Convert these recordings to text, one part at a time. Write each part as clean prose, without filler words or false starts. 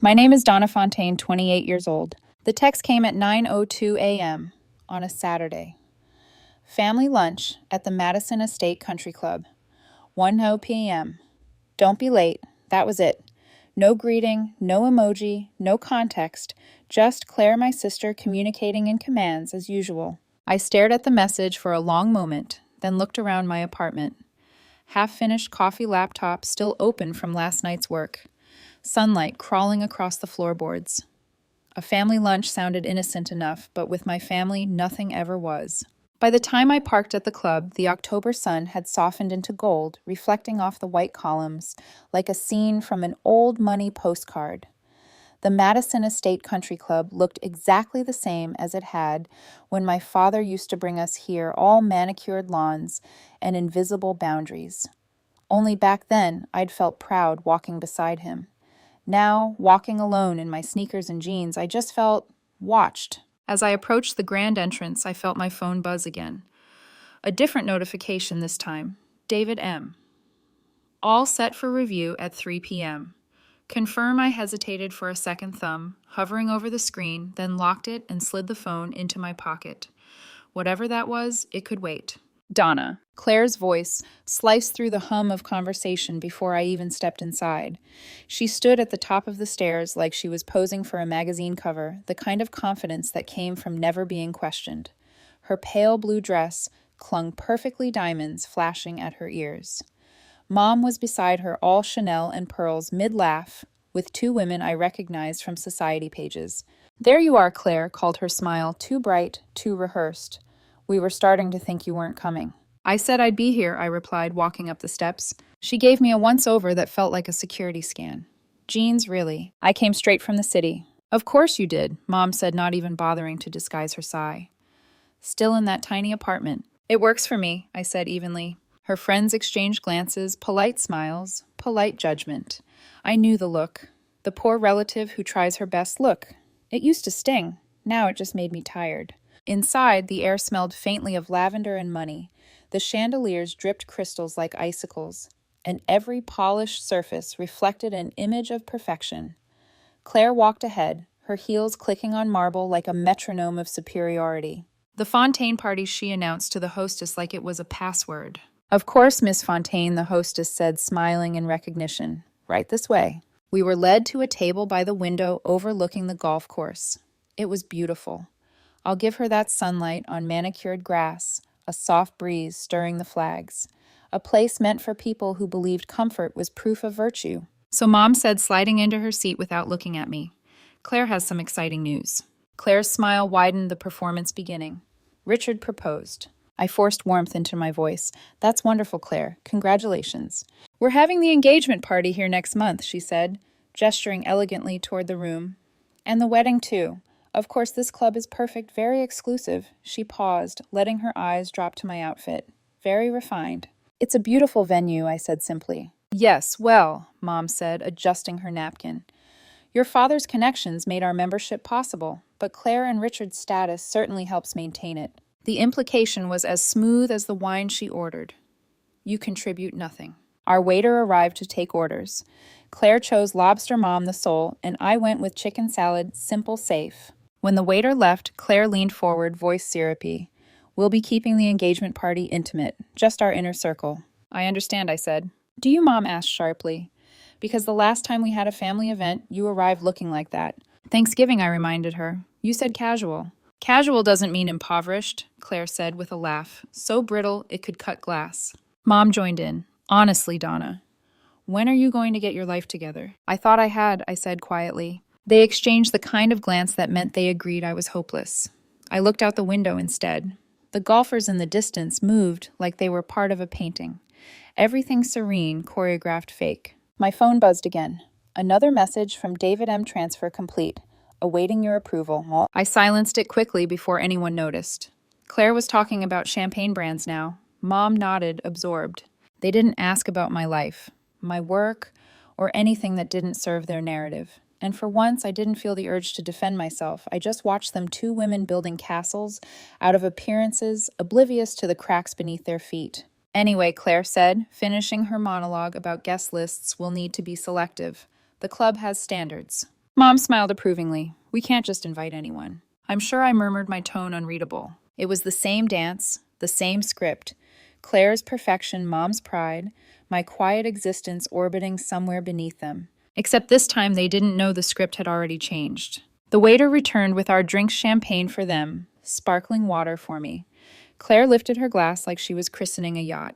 My name is Donna Fontaine, 28 years old. The text came at 9:02 a.m. on a Saturday. Family lunch at the Madison Estate Country Club. 1:00 p.m. Don't be late. That was it. No greeting, no emoji, no context, just Claire, my sister, communicating in commands as usual. I stared at the message for a long moment, then looked around my apartment. Half-finished coffee laptop still open from last night's work. Sunlight crawling across the floorboards. A family lunch sounded innocent enough, but with my family, nothing ever was. By the time I parked at the club, the October sun had softened into gold, reflecting off the white columns, like a scene from an old money postcard. The Madison Estate Country Club looked exactly the same as it had when my father used to bring us here, all manicured lawns and invisible boundaries. Only back then, I'd felt proud walking beside him. Now, walking alone in my sneakers and jeans, I just felt watched. As I approached the grand entrance, I felt my phone buzz again. A different notification this time. David M. All set for review at 3 p.m. Confirm. I hesitated for a second thumb, hovering over the screen, then locked it and slid the phone into my pocket. Whatever that was, it could wait. Donna. Claire's voice sliced through the hum of conversation before I even stepped inside. She stood at the top of the stairs like she was posing for a magazine cover, the kind of confidence that came from never being questioned. Her pale blue dress clung perfectly diamonds flashing at her ears. Mom was beside her, all Chanel and pearls, mid-laugh, with two women I recognized from society pages. "There you are, Claire," called her smile, too bright, too rehearsed. "We were starting to think you weren't coming." "I said I'd be here," I replied, walking up the steps. She gave me a once-over that felt like a security scan. "Jeans, really? I came straight from the city." "Of course you did," Mom said, not even bothering to disguise her sigh. "Still in that tiny apartment." "It works for me," I said evenly. Her friends exchanged glances, polite smiles, polite judgment. I knew the look. The poor relative who tries her best look. It used to sting. Now it just made me tired. Inside, the air smelled faintly of lavender and money. The chandeliers dripped crystals like icicles, and every polished surface reflected an image of perfection. Claire walked ahead, her heels clicking on marble like a metronome of superiority. "The Fontaine party," she announced to the hostess like it was a password. "Of course, Miss Fontaine," the hostess said, smiling in recognition. "Right this way." We were led to a table by the window overlooking the golf course. It was beautiful. I'll give her that sunlight on manicured grass, a soft breeze stirring the flags. A place meant for people who believed comfort was proof of virtue. So Mom said, sliding into her seat without looking at me, "Claire has some exciting news." Claire's smile widened, the performance beginning. "Richard proposed." I forced warmth into my voice. "That's wonderful, Claire. Congratulations." "We're having the engagement party here next month," she said, gesturing elegantly toward the room. "And the wedding, too. Of course, this club is perfect, very exclusive." She paused, letting her eyes drop to my outfit. "Very refined." "It's a beautiful venue," I said simply. "Yes, well," Mom said, adjusting her napkin. "Your father's connections made our membership possible, but Claire and Richard's status certainly helps maintain it." The implication was as smooth as the wine she ordered. "You contribute nothing." Our waiter arrived to take orders. Claire chose lobster Mom the sole, and I went with chicken salad, simple, safe. When the waiter left, Claire leaned forward, voice syrupy. "We'll be keeping the engagement party intimate, just our inner circle." "I understand," I said. "Do you?" Mom asked sharply. "Because the last time we had a family event, you arrived looking like that." "Thanksgiving," I reminded her. "You said casual." "Casual doesn't mean impoverished," Claire said with a laugh, so brittle it could cut glass. Mom joined in. "Honestly, Donna, when are you going to get your life together?" "I thought I had," I said quietly. They exchanged the kind of glance that meant they agreed I was hopeless. I looked out the window instead. The golfers in the distance moved like they were part of a painting. Everything serene, choreographed fake. My phone buzzed again. Another message from David M. Transfer complete. Awaiting your approval. I silenced it quickly before anyone noticed. Claire was talking about champagne brands now. Mom nodded, absorbed. They didn't ask about my life, my work, or anything that didn't serve their narrative. And for once, I didn't feel the urge to defend myself. I just watched them, two women building castles out of appearances, oblivious to the cracks beneath their feet. "Anyway," Claire said, finishing her monologue about guest lists will need to be selective. "The club has standards." Mom smiled approvingly. We can't just invite anyone. I'm sure I murmured, my tone unreadable. It was the same dance, the same script. Claire's perfection, Mom's pride, my quiet existence orbiting somewhere beneath them. Except this time they didn't know the script had already changed. The waiter returned with our drinks, champagne for them, sparkling water for me. Claire lifted her glass like she was christening a yacht.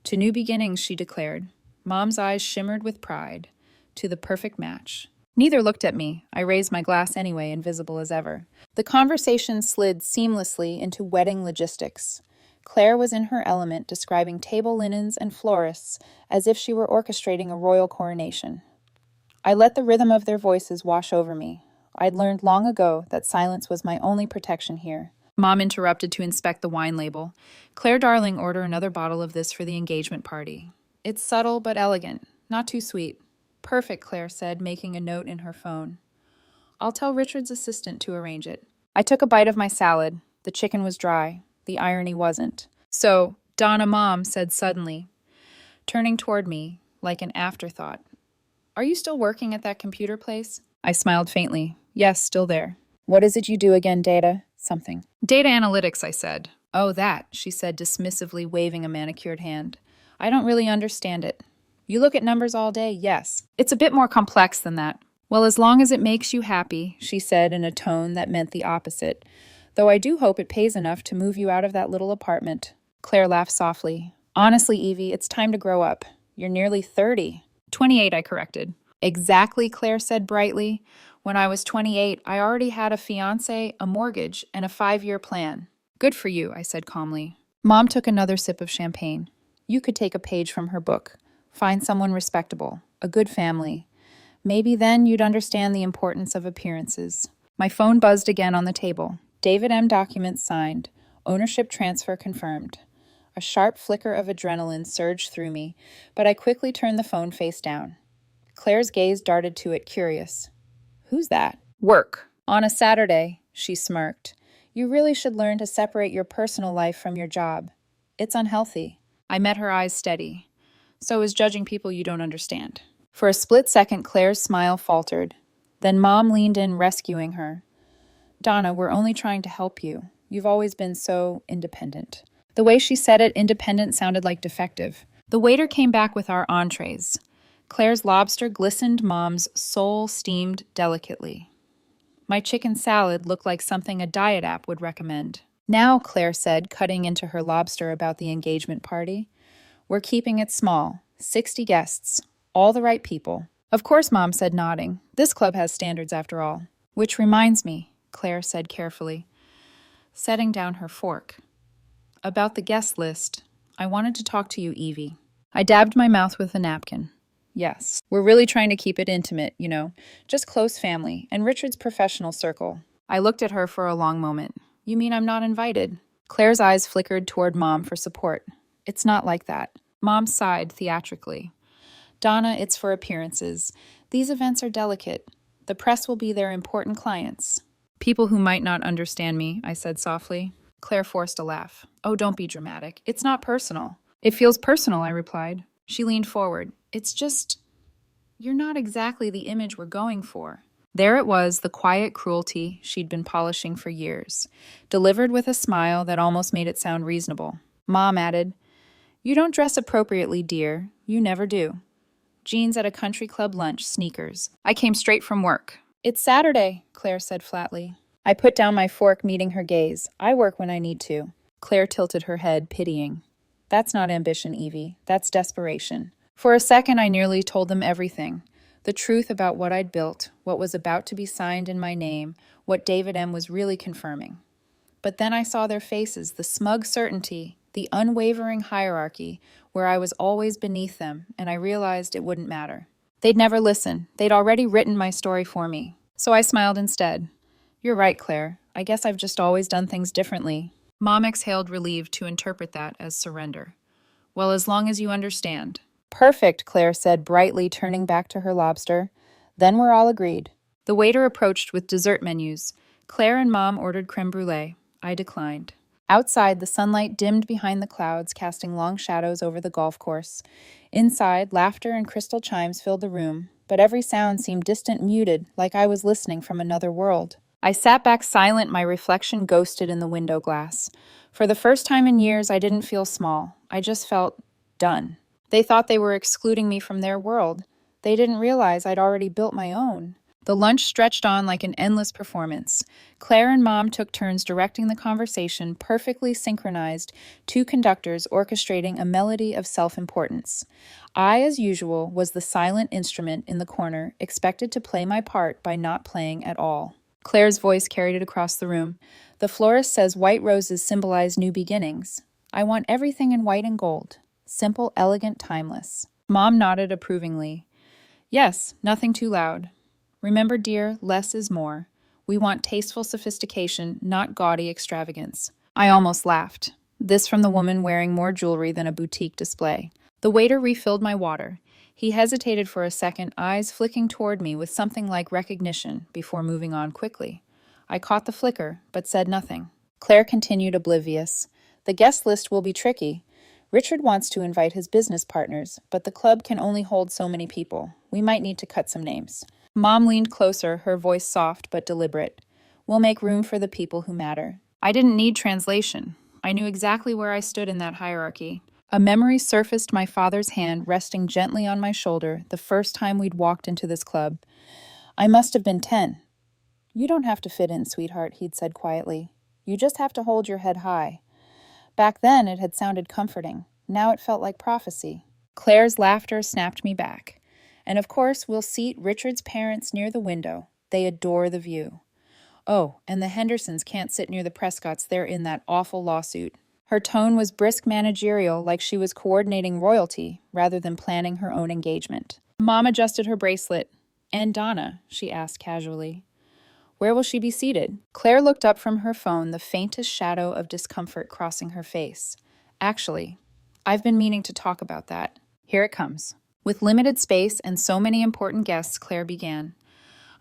To new beginnings, she declared. Mom's eyes shimmered with pride. To the perfect match. Neither looked at me. I raised my glass anyway, invisible as ever. The conversation slid seamlessly into wedding logistics. Claire was in her element, describing table linens and florists as if she were orchestrating a royal coronation. I let the rhythm of their voices wash over me. I'd learned long ago that silence was my only protection here. Mom interrupted to inspect the wine label. Claire, darling, order another bottle of this for the engagement party. It's subtle but elegant, not too sweet. Perfect, Claire said, making a note in her phone. I'll tell Richard's assistant to arrange it. I took a bite of my salad. The chicken was dry. The irony wasn't. So, Donna, Mom said suddenly, turning toward me like an afterthought. Are you still working at that computer place? I smiled faintly. Yes, still there. What is it you do again, Data? Something. Data analytics, I said. Oh, that, she said dismissively, waving a manicured hand. I don't really understand it. You look at numbers all day, yes. It's a bit more complex than that. Well, as long as it makes you happy, she said in a tone that meant the opposite. Though I do hope it pays enough to move you out of that little apartment. Claire laughed softly. Honestly, Evie, it's time to grow up. You're nearly 30. 28, I corrected. Exactly, Claire said brightly. When I was 28, I already had a fiancé, a mortgage, and a 5-year plan. Good for you, I said calmly. Mom took another sip of champagne. You could take a page from her book. Find someone respectable, a good family. Maybe then you'd understand the importance of appearances. My phone buzzed again on the table. David M. documents signed. Ownership transfer confirmed. A sharp flicker of adrenaline surged through me, but I quickly turned the phone face down. Claire's gaze darted to it, curious. Who's that? Work. On a Saturday, she smirked. You really should learn to separate your personal life from your job. It's unhealthy. I met her eyes steady. So is judging people you don't understand. For a split second, Claire's smile faltered. Then Mom leaned in, rescuing her. Donna, we're only trying to help you. You've always been so independent. The way she said it, independent, sounded like defective. The waiter came back with our entrees. Claire's lobster glistened, Mom's sole steamed delicately. My chicken salad looked like something a diet app would recommend. Now, Claire said, cutting into her lobster about the engagement party, we're keeping it small. 60 guests. All the right people. Of course, Mom said, nodding. This club has standards after all. Which reminds me, Claire said carefully, setting down her fork. About the guest list, I wanted to talk to you, Evie. I dabbed my mouth with a napkin. Yes, we're really trying to keep it intimate, just close family, and Richard's professional circle. I looked at her for a long moment. You mean I'm not invited? Claire's eyes flickered toward Mom for support. It's not like that. Mom sighed theatrically. Donna, it's for appearances. These events are delicate. The press will be their important clients. People who might not understand me, I said softly. Claire forced a laugh. Oh, don't be dramatic. It's not personal. It feels personal, I replied. She leaned forward. It's just, you're not exactly the image we're going for. There it was, the quiet cruelty she'd been polishing for years, delivered with a smile that almost made it sound reasonable. Mom added, You don't dress appropriately, dear. You never do. Jeans at a country club lunch, sneakers. I came straight from work. It's Saturday, Claire said flatly. I put down my fork, meeting her gaze. I work when I need to. Claire tilted her head, pitying. That's not ambition, Evie. That's desperation. For a second, I nearly told them everything. The truth about what I'd built, what was about to be signed in my name, what David M. was really confirming. But then I saw their faces, the smug certainty, the unwavering hierarchy, where I was always beneath them, and I realized it wouldn't matter. They'd never listen. They'd already written my story for me. So I smiled instead. You're right, Claire. I guess I've just always done things differently. Mom exhaled, relieved to interpret that as surrender. Well, as long as you understand. Perfect, Claire said brightly, turning back to her lobster. Then we're all agreed. The waiter approached with dessert menus. Claire and Mom ordered creme brulee. I declined. Outside, the sunlight dimmed behind the clouds, casting long shadows over the golf course. Inside, laughter and crystal chimes filled the room, but every sound seemed distant, muted, like I was listening from another world. I sat back silent, my reflection ghosted in the window glass. For the first time in years, I didn't feel small. I just felt done. They thought they were excluding me from their world. They didn't realize I'd already built my own. The lunch stretched on like an endless performance. Claire and Mom took turns directing the conversation, perfectly synchronized, two conductors orchestrating a melody of self-importance. I, as usual, was the silent instrument in the corner, expected to play my part by not playing at all. Claire's voice carried it across the room. The florist says white roses symbolize new beginnings. I want everything in white and gold. Simple, elegant, timeless. Mom nodded approvingly. Yes, nothing too loud. Remember, dear, less is more. We want tasteful sophistication, not gaudy extravagance. I almost laughed. This from the woman wearing more jewelry than a boutique display. The waiter refilled my water. He hesitated for a second, eyes flicking toward me with something like recognition before moving on quickly. I caught the flicker, but said nothing. Claire continued oblivious. The guest list will be tricky. Richard wants to invite his business partners, but the club can only hold so many people. We might need to cut some names. Mom leaned closer, her voice soft but deliberate. We'll make room for the people who matter. I didn't need translation. I knew exactly where I stood in that hierarchy. A memory surfaced, my father's hand resting gently on my shoulder the first time we'd walked into this club. I must have been 10. You don't have to fit in, sweetheart, he'd said quietly. You just have to hold your head high. Back then it had sounded comforting. Now it felt like prophecy. Claire's laughter snapped me back. And of course, we'll seat Richard's parents near the window. They adore the view. Oh, and the Hendersons can't sit near the Prescotts. They're in that awful lawsuit. Her tone was brisk managerial, like she was coordinating royalty rather than planning her own engagement. Mom adjusted her bracelet. And Donna, she asked casually. Where will she be seated? Claire looked up from her phone, the faintest shadow of discomfort crossing her face. Actually, I've been meaning to talk about that. Here it comes. With limited space and so many important guests, Claire began.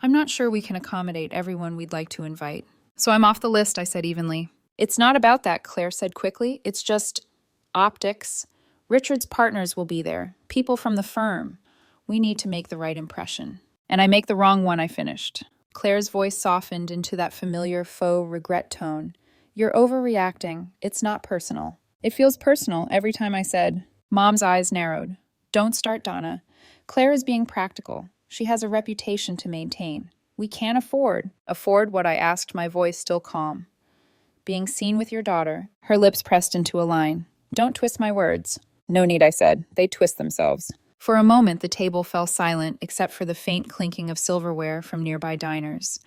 I'm not sure we can accommodate everyone we'd like to invite. So I'm off the list, I said evenly. It's not about that, Claire said quickly. It's just optics. Richard's partners will be there, people from the firm. We need to make the right impression. And I make the wrong one, I finished. Claire's voice softened into that familiar faux regret tone. You're overreacting. It's not personal. It feels personal every time I said. Mom's eyes narrowed. Don't start, Donna. Claire is being practical. She has a reputation to maintain. We can't afford what I asked, my voice still calm. Being seen with your daughter. Her lips pressed into a line. Don't twist my words. No need, I said. They twist themselves. For a moment, the table fell silent, except for the faint clinking of silverware from nearby diners.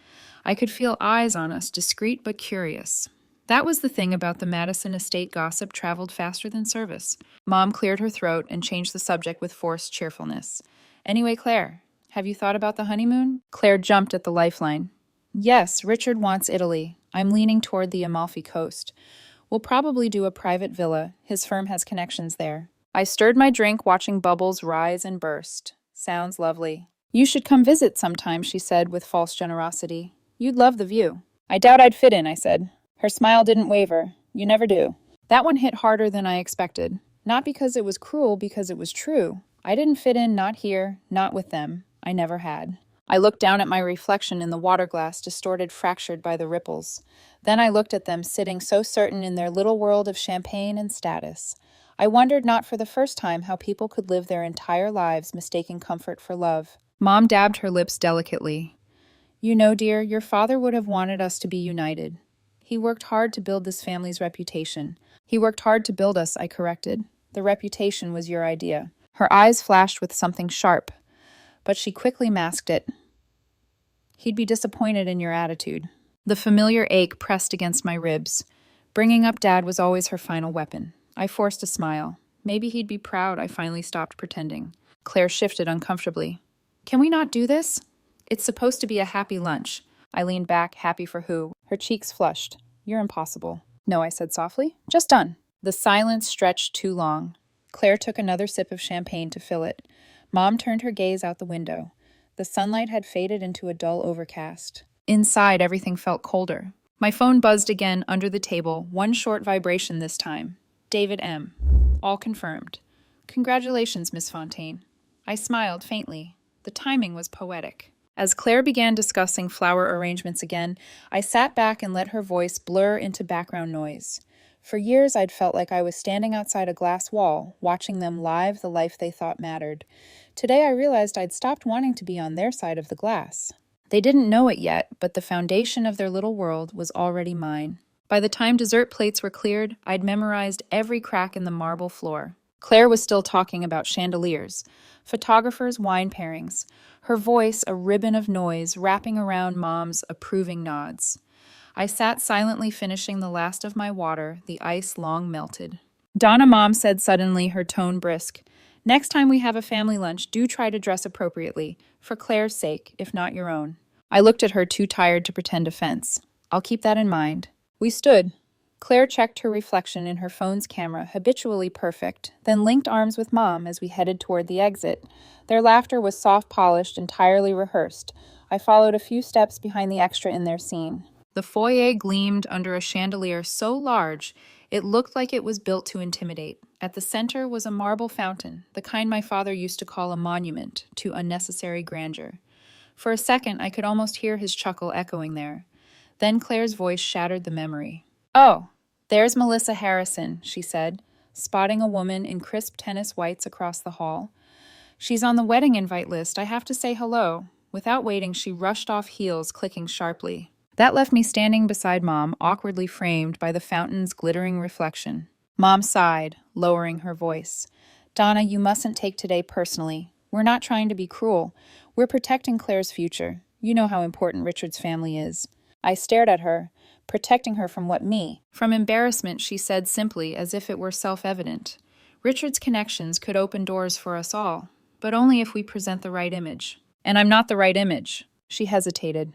I could feel eyes on us, discreet but curious. That was the thing about the Madison Estate gossip traveled faster than service. Mom cleared her throat and changed the subject with forced cheerfulness. Anyway, Claire, have you thought about the honeymoon? Claire jumped at the lifeline. Yes, Richard wants Italy. I'm leaning toward the Amalfi Coast. We'll probably do a private villa. His firm has connections there. I stirred my drink, watching bubbles rise and burst. Sounds lovely. You should come visit sometime, she said with false generosity. You'd love the view. I doubt I'd fit in, I said. Her smile didn't waver. You never do. That one hit harder than I expected. Not because it was cruel, because it was true. I didn't fit in, not here, not with them. I never had. I looked down at my reflection in the water glass, distorted, fractured by the ripples. Then I looked at them, sitting so certain in their little world of champagne and status. I wondered not for the first time how people could live their entire lives mistaking comfort for love. Mom dabbed her lips delicately. You know, dear, your father would have wanted us to be united. He worked hard to build this family's reputation. He worked hard to build us, I corrected. The reputation was your idea. Her eyes flashed with something sharp, but she quickly masked it. He'd be disappointed in your attitude. The familiar ache pressed against my ribs. Bringing up Dad was always her final weapon. I forced a smile. Maybe he'd be proud I finally stopped pretending. Claire shifted uncomfortably. Can we not do this? It's supposed to be a happy lunch. I leaned back, happy for who? Her cheeks flushed. You're impossible. No, I said softly. Just done. The silence stretched too long. Claire took another sip of champagne to fill it. Mom turned her gaze out the window. The sunlight had faded into a dull overcast. Inside, everything felt colder. My phone buzzed again under the table, one short vibration this time. David M. All confirmed. Congratulations, Miss Fontaine. I smiled faintly. The timing was poetic. As Claire began discussing flower arrangements again, I sat back and let her voice blur into background noise. For years, I'd felt like I was standing outside a glass wall, watching them live the life they thought mattered. Today, I realized I'd stopped wanting to be on their side of the glass. They didn't know it yet, but the foundation of their little world was already mine. By the time dessert plates were cleared, I'd memorized every crack in the marble floor. Claire was still talking about chandeliers, photographers' wine pairings, her voice a ribbon of noise wrapping around Mom's approving nods. I sat silently finishing the last of my water, the ice long melted. Donna, Mom said suddenly, her tone brisk. Next time we have a family lunch, do try to dress appropriately, for Claire's sake, if not your own. I looked at her, too tired to pretend offense. I'll keep that in mind. We stood. Claire checked her reflection in her phone's camera, habitually perfect, then linked arms with Mom as we headed toward the exit. Their laughter was soft-polished, entirely rehearsed. I followed a few steps behind the extra in their scene. The foyer gleamed under a chandelier so large it looked like it was built to intimidate. At the center was a marble fountain, the kind my father used to call a monument to unnecessary grandeur. For a second, I could almost hear his chuckle echoing there. Then Claire's voice shattered the memory. "Oh, there's Melissa Harrison," she said, spotting a woman in crisp tennis whites across the hall. "She's on the wedding invite list. I have to say hello." Without waiting, she rushed off heels, clicking sharply. That left me standing beside Mom, awkwardly framed by the fountain's glittering reflection. Mom sighed, lowering her voice. "Donna, you mustn't take today personally. We're not trying to be cruel. We're protecting Claire's future. You know how important Richard's family is." I stared at her. Protecting her from what, me? From embarrassment, she said simply, as if it were self-evident. Richard's connections could open doors for us all, but only if we present the right image. And I'm not the right image. She hesitated.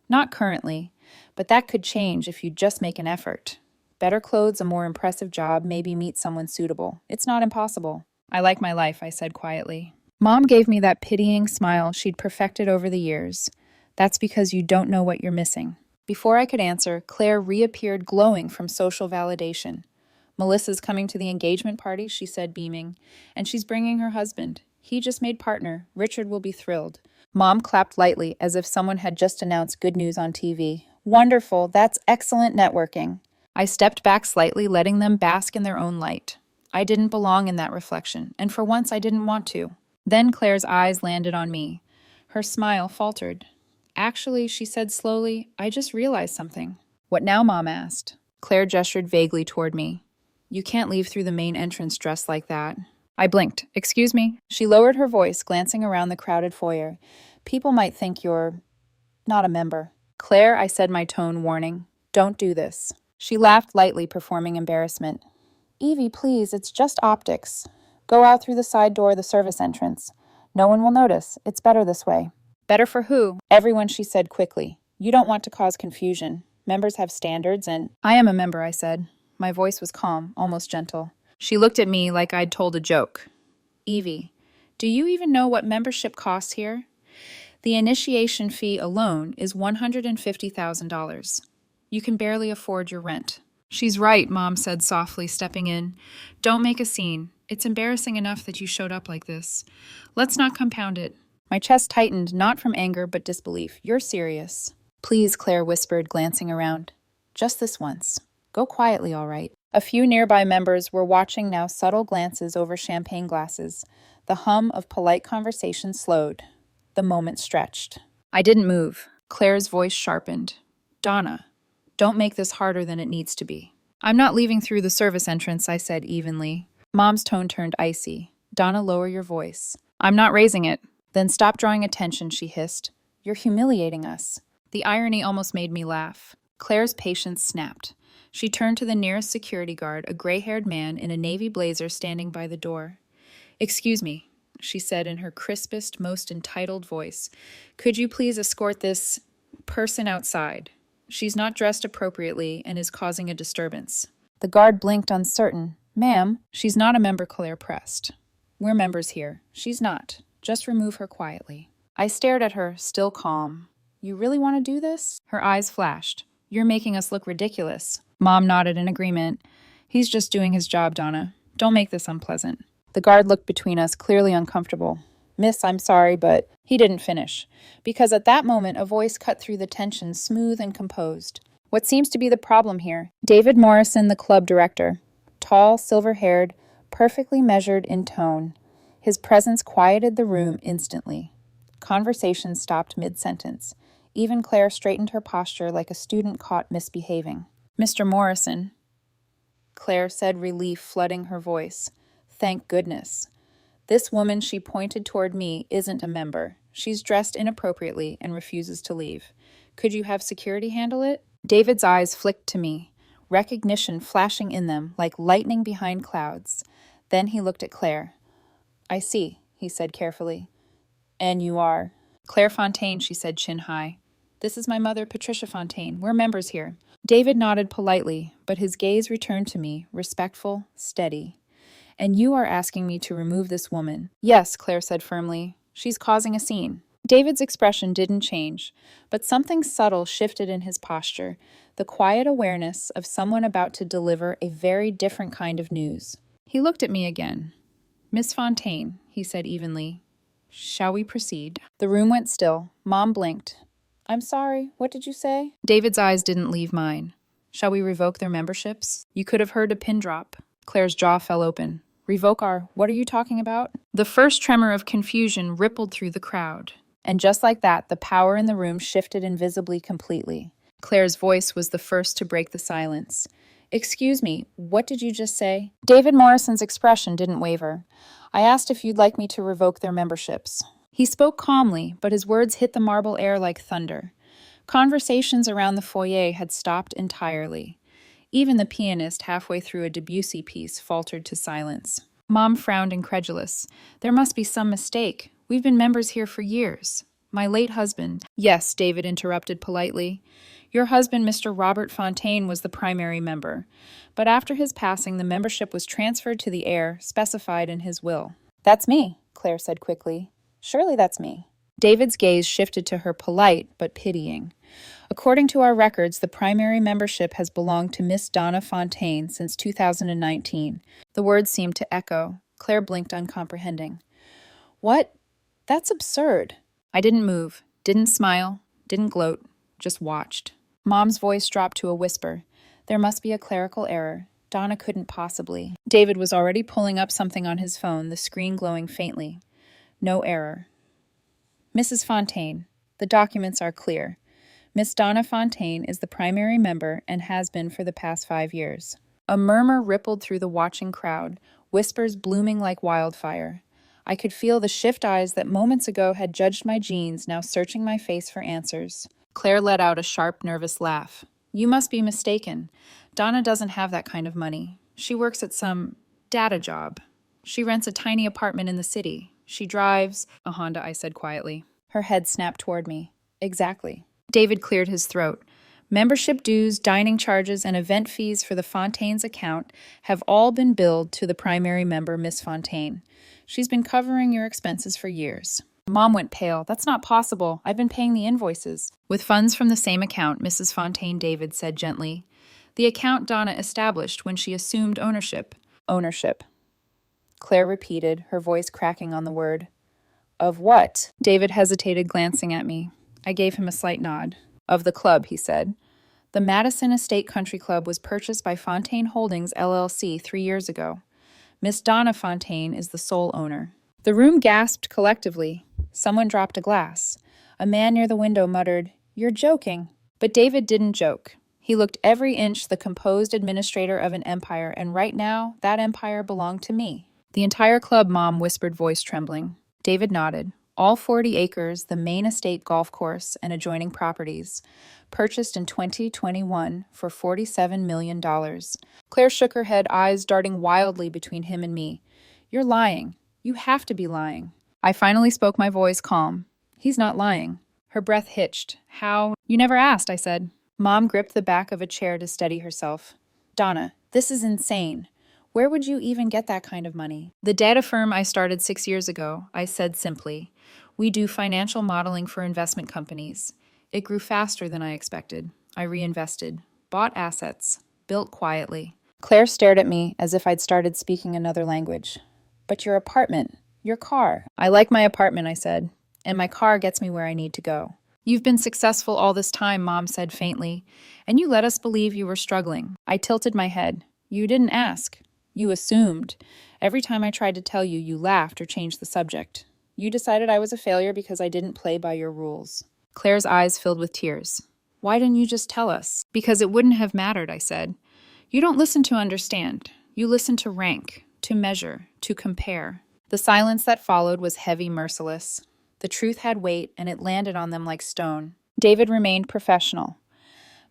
Not currently, but that could change if you just make an effort. Better clothes, a more impressive job, maybe meet someone suitable. It's not impossible. I like my life, I said quietly. Mom gave me that pitying smile she'd perfected over the years. That's because you don't know what you're missing. Before I could answer, Claire reappeared glowing from social validation. "Melissa's coming to the engagement party," she said, beaming, "and she's bringing her husband. He just made partner. Richard will be thrilled." Mom clapped lightly, as if someone had just announced good news on TV. "Wonderful, that's excellent networking." I stepped back slightly, letting them bask in their own light. I didn't belong in that reflection, and for once I didn't want to. Then Claire's eyes landed on me. Her smile faltered. "Actually," she said slowly, "I just realized something." "What now?" Mom asked. Claire gestured vaguely toward me. "You can't leave through the main entrance dressed like that." I blinked. "Excuse me?" She lowered her voice, glancing around the crowded foyer. "People might think you're not a member." "Claire," I said, my tone warning, "don't do this." She laughed lightly, performing embarrassment. "Evie, please, it's just optics. Go out through the side door of the service entrance. No one will notice. It's better this way." "Better for who?" "Everyone," she said quickly. "You don't want to cause confusion. Members have standards and—" "I am a member," I said. My voice was calm, almost gentle. She looked at me like I'd told a joke. "Evie, do you even know what membership costs here? The initiation fee alone is $150,000. You can barely afford your rent." "She's right," Mom said softly, stepping in. "Don't make a scene. It's embarrassing enough that you showed up like this. Let's not compound it." My chest tightened, not from anger but disbelief. "You're serious." "Please," Claire whispered, glancing around. "Just this once. Go quietly, all right." A few nearby members were watching now, subtle glances over champagne glasses. The hum of polite conversation slowed. The moment stretched. I didn't move. Claire's voice sharpened. "Donna, don't make this harder than it needs to be." "I'm not leaving through the service entrance," I said evenly. Mom's tone turned icy. "Donna, lower your voice." "I'm not raising it." "Then stop drawing attention," she hissed. "You're humiliating us." The irony almost made me laugh. Claire's patience snapped. She turned to the nearest security guard, a gray-haired man in a navy blazer standing by the door. "Excuse me," she said in her crispest, most entitled voice. "Could you please escort this person outside? She's not dressed appropriately and is causing a disturbance." The guard blinked, uncertain. "Ma'am, she's not a member," Claire pressed. "We're members here. She's not. Just remove her quietly." I stared at her, still calm. "You really want to do this?" Her eyes flashed. You're making us look ridiculous. Mom nodded in agreement. He's just doing his job, Donna. Don't make this unpleasant. The guard looked between us, clearly uncomfortable. Miss, I'm sorry, but he didn't finish, because at that moment a voice cut through the tension, smooth and composed. What seems to be the problem here? David Morrison, the club director. Tall, silver-haired, perfectly measured in tone. His presence quieted the room instantly. Conversation stopped mid-sentence. Even Claire straightened her posture like a student caught misbehaving. Mr. Morrison, Claire said, relief flooding her voice. Thank goodness. This woman, she pointed toward me, isn't a member. She's dressed inappropriately and refuses to leave. Could you have security handle it? David's eyes flicked to me, recognition flashing in them like lightning behind clouds. Then he looked at Claire. I see, he said carefully. And you are? Claire Fontaine, she said chin high. This is my mother, Patricia Fontaine. We're members here. David nodded politely, but his gaze returned to me, respectful, steady. And you are asking me to remove this woman? Yes, Claire said firmly. She's causing a scene. David's expression didn't change, but something subtle shifted in his posture, the quiet awareness of someone about to deliver a very different kind of news. He looked at me again. Miss Fontaine, he said evenly. Shall we proceed? The room went still. Mom blinked. I'm sorry, what did you say? David's eyes didn't leave mine. Shall we revoke their memberships? You could have heard a pin drop. Claire's jaw fell open. Revoke our, what are you talking about? The first tremor of confusion rippled through the crowd. And just like that, the power in the room shifted invisibly completely. Claire's voice was the first to break the silence. Excuse me, what did you just say? David Morrison's expression didn't waver. I asked if you'd like me to revoke their memberships. He spoke calmly, but his words hit the marble air like thunder. Conversations around the foyer had stopped entirely. Even the pianist, halfway through a Debussy piece, faltered to silence. Mom frowned incredulous. There must be some mistake. We've been members here for years. My late husband... Yes, David interrupted politely. Your husband, Mr. Robert Fontaine, was the primary member. But after his passing, the membership was transferred to the heir specified in his will. That's me, Claire said quickly. Surely that's me. David's gaze shifted to her, polite but pitying. According to our records, the primary membership has belonged to Miss Donna Fontaine since 2019. The words seemed to echo. Claire blinked uncomprehending. What? That's absurd. I didn't move, didn't smile, didn't gloat, just watched. Mom's voice dropped to a whisper. There must be a clerical error. Donna couldn't possibly. David was already pulling up something on his phone, the screen glowing faintly. No error. Mrs. Fontaine, the documents are clear. Miss Donna Fontaine is the primary member and has been for the past 5 years. A murmur rippled through the watching crowd, whispers blooming like wildfire. I could feel the shift eyes that moments ago had judged my genes now searching my face for answers. Claire let out a sharp, nervous laugh. You must be mistaken. Donna doesn't have that kind of money. She works at some data job. She rents a tiny apartment in the city. She drives a Honda, I said quietly. Her head snapped toward me. Exactly. David cleared his throat. Membership dues, dining charges, and event fees for the Fontaine's account have all been billed to the primary member, Miss Fontaine. She's been covering your expenses for years. Mom went pale. That's not possible. I've been paying the invoices. With funds from the same account, Mrs. Fontaine, David said gently. The account Donna established when she assumed ownership. Ownership. Claire repeated, her voice cracking on the word. Of what? David hesitated, glancing at me. I gave him a slight nod. Of the club, he said. The Madison Estate Country Club was purchased by Fontaine Holdings, LLC, 3 years ago. Miss Donna Fontaine is the sole owner. The room gasped collectively. Someone dropped a glass. A man near the window muttered, You're joking. But David didn't joke. He looked every inch the composed administrator of an empire, and right now, that empire belonged to me. The entire club, Mom whispered, voice trembling. David nodded. All 40 acres, the main estate golf course, and adjoining properties, purchased in 2021 for $47 million. Claire shook her head, eyes darting wildly between him and me. You're lying. You have to be lying. I finally spoke, my voice calm. He's not lying. Her breath hitched. How? You never asked, I said. Mom gripped the back of a chair to steady herself. Donna, this is insane. Where would you even get that kind of money? The data firm I started 6 years ago, I said simply. We do financial modeling for investment companies. It grew faster than I expected. I reinvested, bought assets, built quietly. Claire stared at me as if I'd started speaking another language. But your apartment, your car. I like my apartment, I said, and my car gets me where I need to go. You've been successful all this time, Mom said faintly, and you let us believe you were struggling. I tilted my head. You didn't ask. You assumed. Every time I tried to tell you, you laughed or changed the subject. You decided I was a failure because I didn't play by your rules. Claire's eyes filled with tears. Why didn't you just tell us? Because it wouldn't have mattered, I said. You don't listen to understand. You listen to rank, to measure, to compare. The silence that followed was heavy, merciless. The truth had weight, and it landed on them like stone. David remained professional.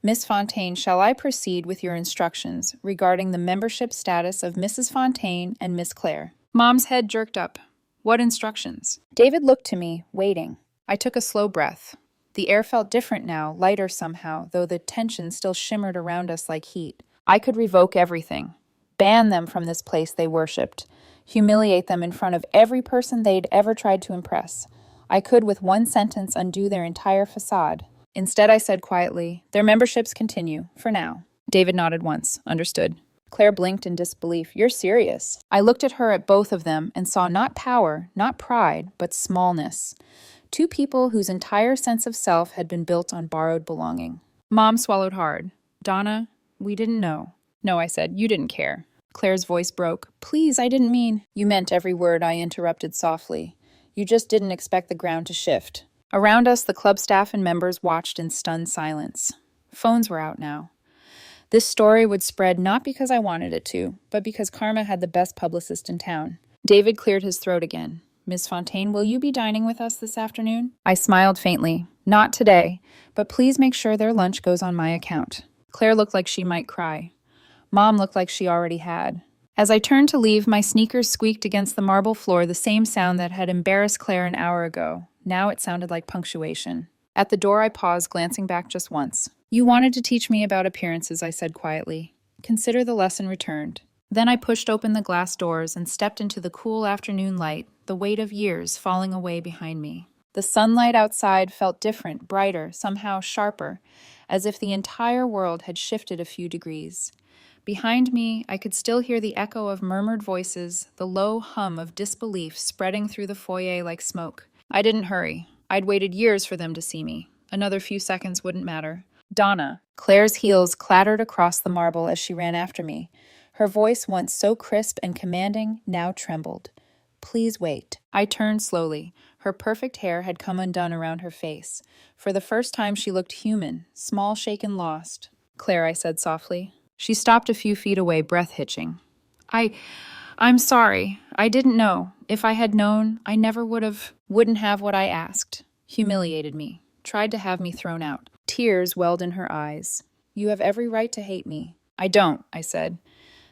Miss Fontaine, shall I proceed with your instructions regarding the membership status of Mrs. Fontaine and Miss Claire? Mom's head jerked up. What instructions? David looked to me, waiting. I took a slow breath. The air felt different now, lighter somehow, though the tension still shimmered around us like heat. I could revoke everything. Ban them from this place they worshipped. Humiliate them in front of every person they'd ever tried to impress. I could, with one sentence, undo their entire facade. Instead, I said quietly, their memberships continue, for now. David nodded once. Understood. Claire blinked in disbelief. You're serious. I looked at her at both of them and saw not power, not pride, but smallness. Two people whose entire sense of self had been built on borrowed belonging. Mom swallowed hard. Donna, we didn't know. No, I said, you didn't care. Claire's voice broke. Please, I didn't mean. You meant every word, I interrupted softly. You just didn't expect the ground to shift. Around us, the club staff and members watched in stunned silence. Phones were out now. This story would spread not because I wanted it to, but because Karma had the best publicist in town. David cleared his throat again. Miss Fontaine, will you be dining with us this afternoon? I smiled faintly. Not today, but please make sure their lunch goes on my account. Claire looked like she might cry. Mom looked like she already had. As I turned to leave, my sneakers squeaked against the marble floor, the same sound that had embarrassed Claire an hour ago. Now it sounded like punctuation. At the door, I paused, glancing back just once. You wanted to teach me about appearances, I said quietly. Consider the lesson returned. Then I pushed open the glass doors and stepped into the cool afternoon light, the weight of years falling away behind me. The sunlight outside felt different, brighter, somehow sharper, as if the entire world had shifted a few degrees. Behind me, I could still hear the echo of murmured voices, the low hum of disbelief spreading through the foyer like smoke. I didn't hurry. I'd waited years for them to see me. Another few seconds wouldn't matter. Donna. Claire's heels clattered across the marble as she ran after me. Her voice, once so crisp and commanding, now trembled. Please wait. I turned slowly. Her perfect hair had come undone around her face. For the first time she looked human, small, shaken, lost. Claire, I said softly. She stopped a few feet away, breath hitching. I'm sorry. I didn't know. If I had known, I never wouldn't have what I asked. Humiliated me. Tried to have me thrown out. Tears welled in her eyes. You have every right to hate me. I don't, I said.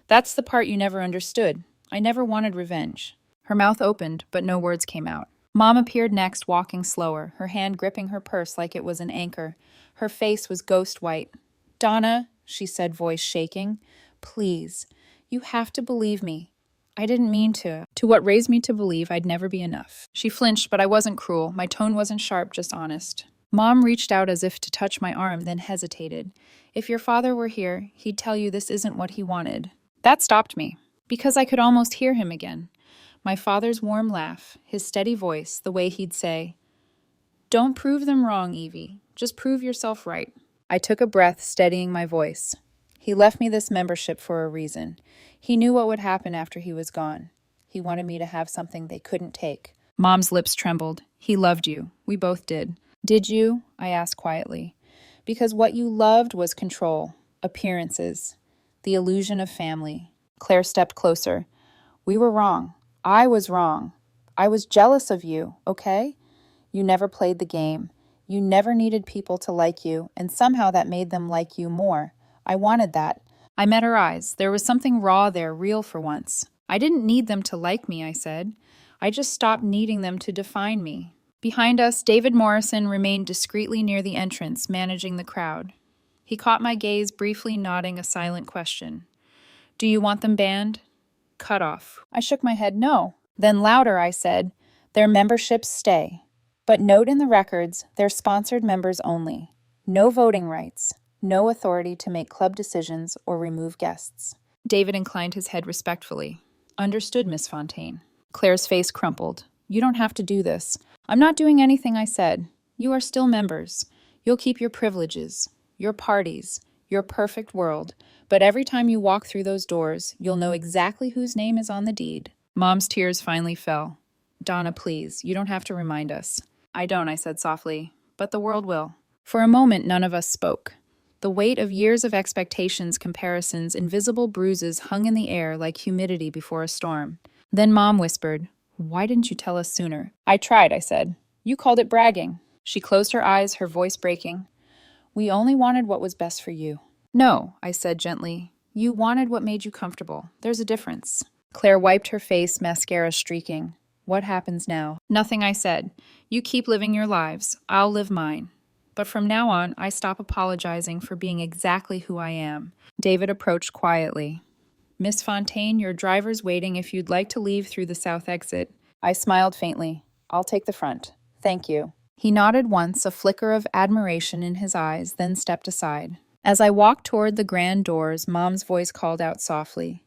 That's the part you never understood. I never wanted revenge. Her mouth opened, but no words came out. Mom appeared next, walking slower, her hand gripping her purse like it was an anchor. Her face was ghost white. Donna, she said, voice shaking. Please, you have to believe me. I didn't mean to what raised me to believe I'd never be enough. She flinched, but I wasn't cruel. My tone wasn't sharp, just honest. Mom reached out as if to touch my arm, then hesitated. If your father were here, he'd tell you this isn't what he wanted. That stopped me, because I could almost hear him again. My father's warm laugh, his steady voice, the way he'd say, Don't prove them wrong, Evie. Just prove yourself right. I took a breath, steadying my voice. He left me this membership for a reason. He knew what would happen after he was gone. He wanted me to have something they couldn't take. Mom's lips trembled. He loved you. We both did. Did you? I asked quietly. Because what you loved was control, appearances, the illusion of family. Claire stepped closer. We were wrong. I was wrong. I was jealous of you, okay? You never played the game. You never needed people to like you, and somehow that made them like you more. I wanted that. I met her eyes. There was something raw there, real for once. I didn't need them to like me, I said. I just stopped needing them to define me. Behind us, David Morrison remained discreetly near the entrance, managing the crowd. He caught my gaze, briefly nodding a silent question. Do you want them banned? Cut off. I shook my head, no. Then louder, I said, their memberships stay. But note in the records, they're sponsored members only. No voting rights. no authority to make club decisions or remove guests. David inclined his head respectfully. Understood, Miss Fontaine. Claire's face crumpled. You don't have to do this. I'm not doing anything I said. You are still members. You'll keep your privileges, your parties, your perfect world. But every time you walk through those doors, you'll know exactly whose name is on the deed. Mom's tears finally fell. Donna, please, you don't have to remind us. I don't, I said softly, but the world will. For a moment, none of us spoke. The weight of years of expectations, comparisons, invisible bruises hung in the air like humidity before a storm. Then Mom whispered, Why didn't you tell us sooner? I tried, I said. You called it bragging. She closed her eyes, her voice breaking. We only wanted what was best for you. No, I said gently. You wanted what made you comfortable. There's a difference. Claire wiped her face, mascara streaking. What happens now? Nothing, I said. You keep living your lives. I'll live mine. But from now on, I stop apologizing for being exactly who I am. David approached quietly. Miss Fontaine, your driver's waiting if you'd like to leave through the south exit. I smiled faintly. I'll take the front. Thank you. He nodded once, a flicker of admiration in his eyes, then stepped aside. As I walked toward the grand doors, Mom's voice called out softly.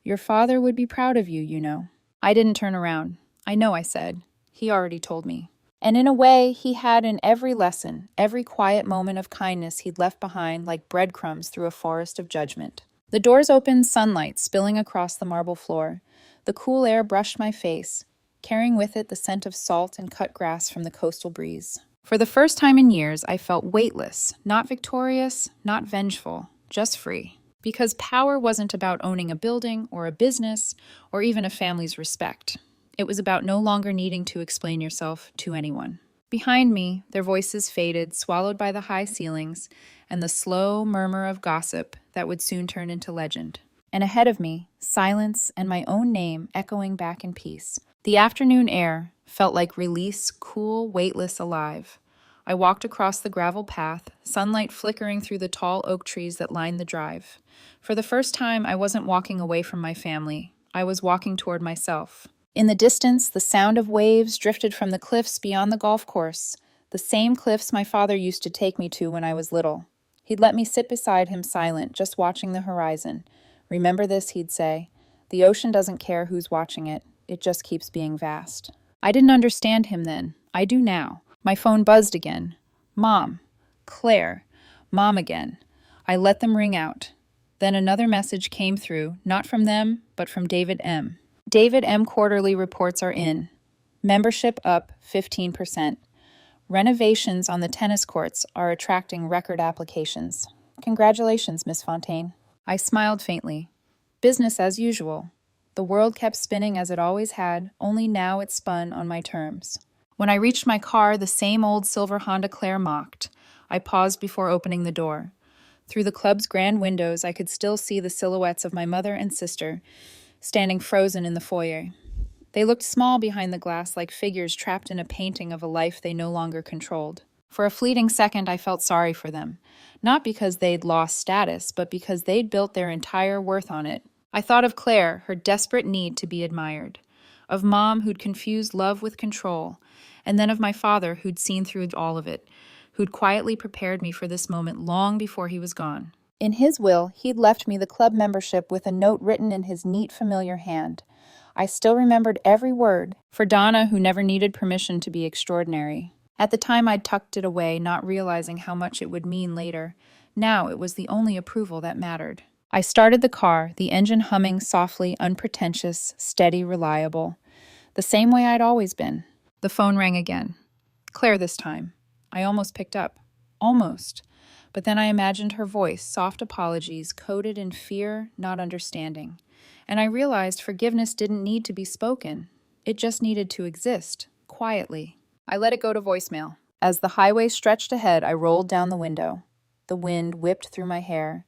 Your father would be proud of you, you know. I didn't turn around. I know, I said. He already told me. And in a way, he had in every lesson, every quiet moment of kindness he'd left behind like breadcrumbs through a forest of judgment. The doors opened, sunlight spilling across the marble floor. The cool air brushed my face, carrying with it the scent of salt and cut grass from the coastal breeze. For the first time in years, I felt weightless, not victorious, not vengeful, just free. Because power wasn't about owning a building or a business or even a family's respect. It was about no longer needing to explain yourself to anyone. Behind me, their voices faded, swallowed by the high ceilings and the slow murmur of gossip that would soon turn into legend. And ahead of me, silence and my own name echoing back in peace. The afternoon air felt like release, cool, weightless, alive. I walked across the gravel path, sunlight flickering through the tall oak trees that lined the drive. For the first time, I wasn't walking away from my family. I was walking toward myself. In the distance, the sound of waves drifted from the cliffs beyond the golf course, the same cliffs my father used to take me to when I was little. He'd let me sit beside him silent, just watching the horizon. Remember this, he'd say. The ocean doesn't care who's watching it. It just keeps being vast. I didn't understand him then. I do now. My phone buzzed again. Mom. Claire. Mom again. I let them ring out. Then another message came through, not from them, but from David M. David M. quarterly reports are in. Membership up 15%. Renovations on the tennis courts are attracting record applications. Congratulations, Miss Fontaine. I smiled faintly. Business as usual. The world kept spinning as it always had, only now it spun on my terms. When I reached my car, the same old silver Honda Claire mocked. I paused before opening the door. Through the club's grand windows, I could still see the silhouettes of my mother and sister, standing frozen in the foyer. They looked small behind the glass, like figures trapped in a painting of a life they no longer controlled. For a fleeting second, I felt sorry for them. Not because they'd lost status, but because they'd built their entire worth on it. I thought of Claire, her desperate need to be admired. Of Mom, who'd confused love with control. And then of my father, who'd seen through all of it, who'd quietly prepared me for this moment long before he was gone. In his will, he'd left me the club membership with a note written in his neat, familiar hand. I still remembered every word, for Donna, who never needed permission to be extraordinary. At the time, I'd tucked it away, not realizing how much it would mean later. Now it was the only approval that mattered. I started the car, the engine humming softly, unpretentious, steady, reliable. The same way I'd always been. The phone rang again. Claire this time. I almost picked up. Almost. But then I imagined her voice, soft apologies, coded in fear, not understanding. And I realized forgiveness didn't need to be spoken. It just needed to exist, quietly. I let it go to voicemail. As the highway stretched ahead, I rolled down the window. The wind whipped through my hair,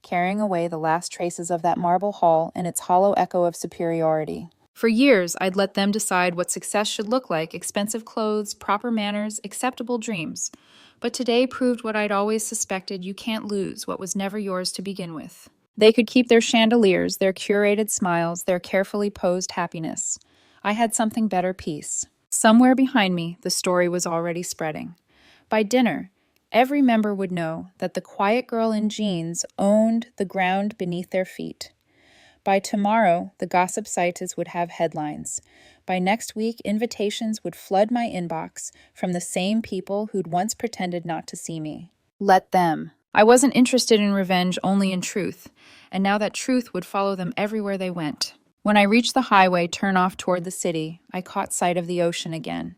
carrying away the last traces of that marble hall and its hollow echo of superiority. For years, I'd let them decide what success should look like: expensive clothes, proper manners, acceptable dreams. But today proved what I'd always suspected: you can't lose what was never yours to begin with. They could keep their chandeliers, their curated smiles, their carefully posed happiness. I had something better: peace. Somewhere behind me, the story was already spreading. By dinner, Every member would know that the quiet girl in jeans owned the ground beneath their feet. By tomorrow, the gossip sites would have headlines. By next week, invitations would flood my inbox from the same people who'd once pretended not to see me. Let them. I wasn't interested in revenge, only in truth, and now that truth would follow them everywhere they went. When I reached the highway turn off toward the city, I caught sight of the ocean again.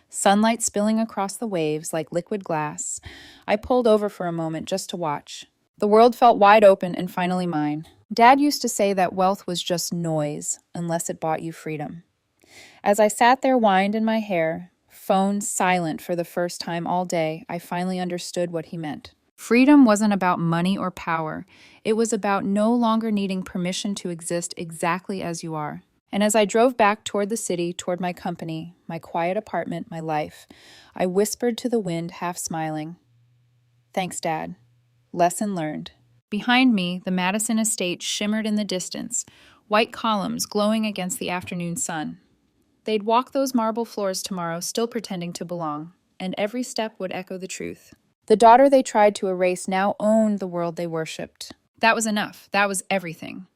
Sunlight spilling across the waves like liquid glass. I pulled over for a moment just to watch. The world felt wide open and finally mine. Dad used to say that wealth was just noise, unless it bought you freedom. As I sat there wind in my hair, phone silent for the first time all day, I finally understood what he meant. Freedom wasn't about money or power. It was about no longer needing permission to exist exactly as you are. And as I drove back toward the city, toward my company, my quiet apartment, my life, I whispered to the wind, half smiling, "Thanks, Dad. Lesson learned." Behind me, the Madison Estate shimmered in the distance, white columns glowing against the afternoon sun. They'd walk those marble floors tomorrow, still pretending to belong, and every step would echo the truth. The daughter they tried to erase now owned the world they worshipped. That was enough. That was everything.